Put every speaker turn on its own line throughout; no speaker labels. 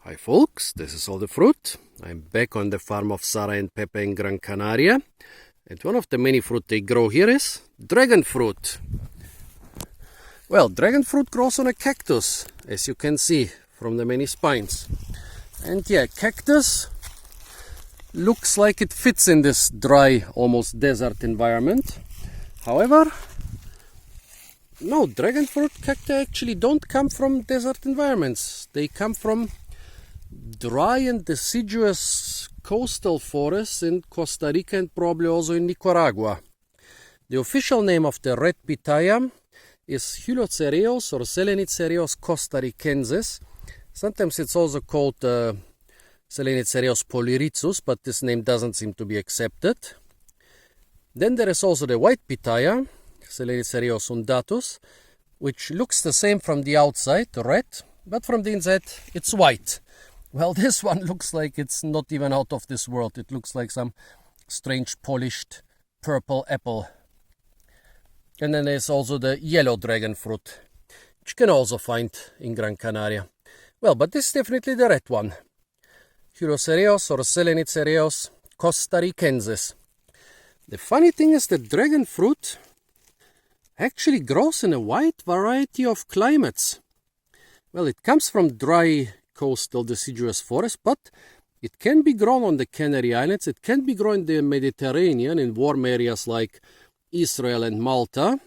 Hi folks, this is All the Fruit. I'm back on the farm of Sarah and Pepe in Gran Canaria. And one of the many fruit they grow here is Dragonfruit. Well, Dragonfruit grows on a cactus, as you can see from the many spines. And yeah, cactus looks like it fits in this dry, almost desert environment. However, no, Dragonfruit cacti actually don't come from desert environments. They come from dry and deciduous coastal forests in Costa Rica and probably also in Nicaragua. The official name of the red pitaya is Hylocereus or Hylocereus costaricensis. Sometimes it's also called Hylocereus polyrizus, but this name doesn't seem to be accepted. Then there is also the white pitaya, Hylocereus undatus, which looks the same from the outside, red, but from the inside it's white. Well, this one looks like it's not even out of this world. It looks like some strange polished purple apple. And then there's also the yellow dragon fruit, which you can also find in Gran Canaria. Well, but this is definitely the red one. Hylocereus or Hylocereus costaricensis. The funny thing is that dragon fruit actually grows in a wide variety of climates. Well, it comes from dry coastal deciduous forest, but it can be grown on the Canary Islands. It can be grown in the Mediterranean in warm areas like Israel and Malta.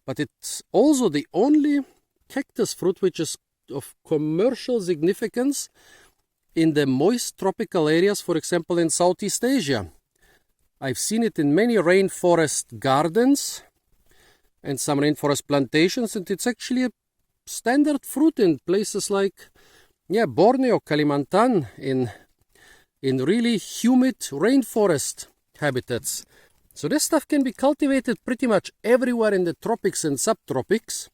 But it's also the only cactus fruit which is of commercial significance in the moist tropical areas, for example in Southeast Asia. I've seen it in many rainforest gardens and some rainforest plantations, and it's actually a standard fruit in places like Borneo, Kalimantan, in really humid rainforest habitats. So this stuff can be cultivated pretty much everywhere in the tropics and subtropics.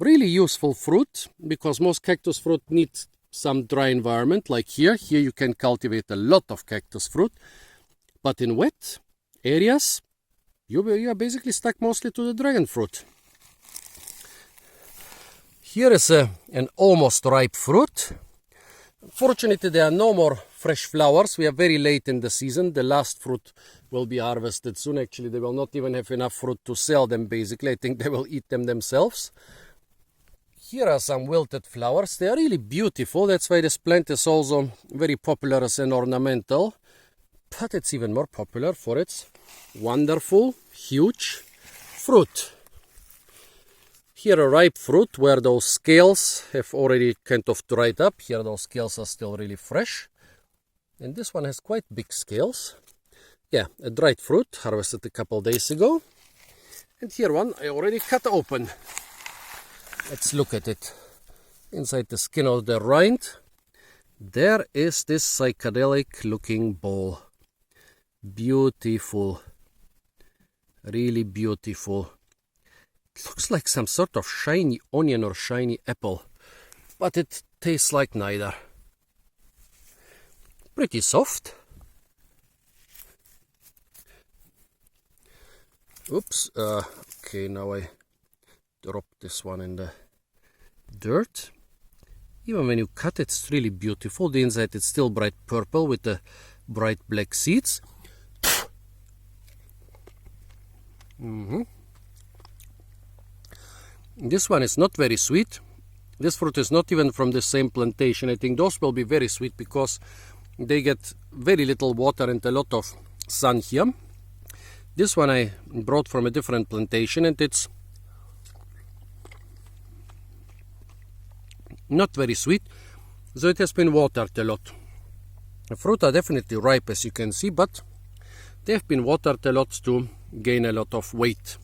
Really useful fruit, because most cactus fruit needs some dry environment, like here. Here you can cultivate a lot of cactus fruit, but in wet areas, you are basically stuck mostly to the dragon fruit. Here is an almost ripe fruit. Fortunately, there are no more fresh flowers. We are very late in the season. The last fruit will be harvested soon. Actually, they will not even have enough fruit to sell them, basically. I think they will eat them themselves. Here are some wilted flowers. They are really beautiful. That's why this plant is also very popular as an ornamental. But it's even more popular for its wonderful, huge fruit. Here a ripe fruit where those scales have already kind of dried up. Here those scales are still really fresh. And this one has quite big scales. Yeah, a dried fruit harvested a couple days ago. And here one I already cut open. Let's look at it. Inside the skin of the rind, there is this psychedelic looking ball. Beautiful. Really beautiful. It looks like some sort of shiny onion or shiny apple, but it tastes like neither. Pretty soft. Oops, okay, now I dropped this one in the dirt. Even when you cut it, it's really beautiful. The inside is still bright purple with the bright black seeds. This one is not very sweet. This fruit is not even from the same plantation. I think those will be very sweet because they get very little water and a lot of sun here. This one I brought from a different plantation, and it's not very sweet, so it has been watered a lot. The fruit are definitely ripe, as you can see, but they have been watered a lot to gain a lot of weight.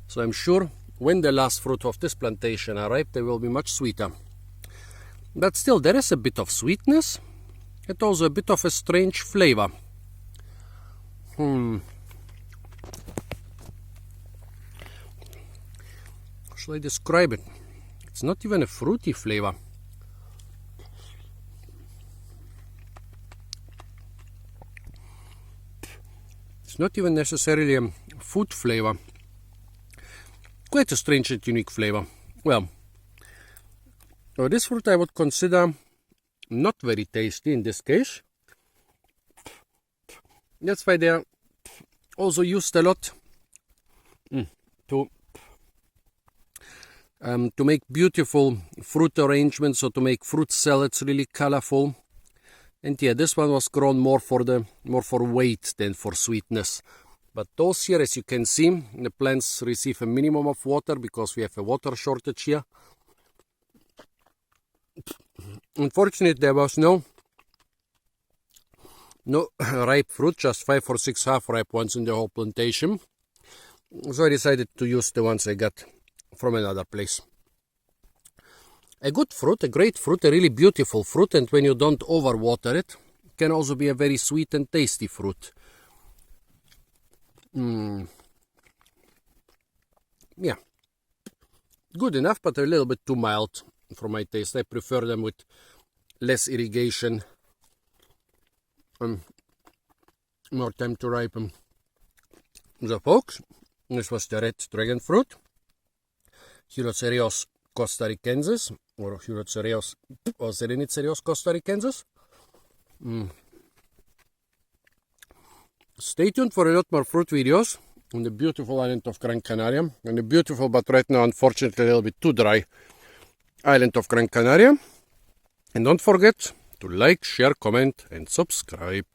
So I'm sure when the last fruit of this plantation are ripe, they will be much sweeter. But still, there is a bit of sweetness and also a bit of a strange flavor. Shall I describe it? It's not even a fruity flavor. It's not even necessarily a food flavor. Quite a strange and unique flavor. Well, this fruit I would consider not very tasty in this case. That's why they're also used a lot to make beautiful fruit arrangements, or to make fruit salads really colorful. And yeah, this one was grown more for weight than for sweetness. But those here, as you can see, the plants receive a minimum of water because we have a water shortage here. Unfortunately, there was no ripe fruit, just 5 or 6 half-ripe ones in the whole plantation. So I decided to use the ones I got from another place. A good fruit, a great fruit, a really beautiful fruit, and when you don't overwater it, can also be a very sweet and tasty fruit. Yeah, good enough, but a little bit too mild for my taste. I prefer them with less irrigation and more time to ripen. So folks, this was the red dragon fruit, Hylocereus costaricensis, or Hylocereus or Hylocereus costaricensis. Stay tuned for a lot more fruit videos on the beautiful island of Gran Canaria, and the beautiful, but right now unfortunately a little bit too dry, island of Gran Canaria. And don't forget to like, share, comment and subscribe.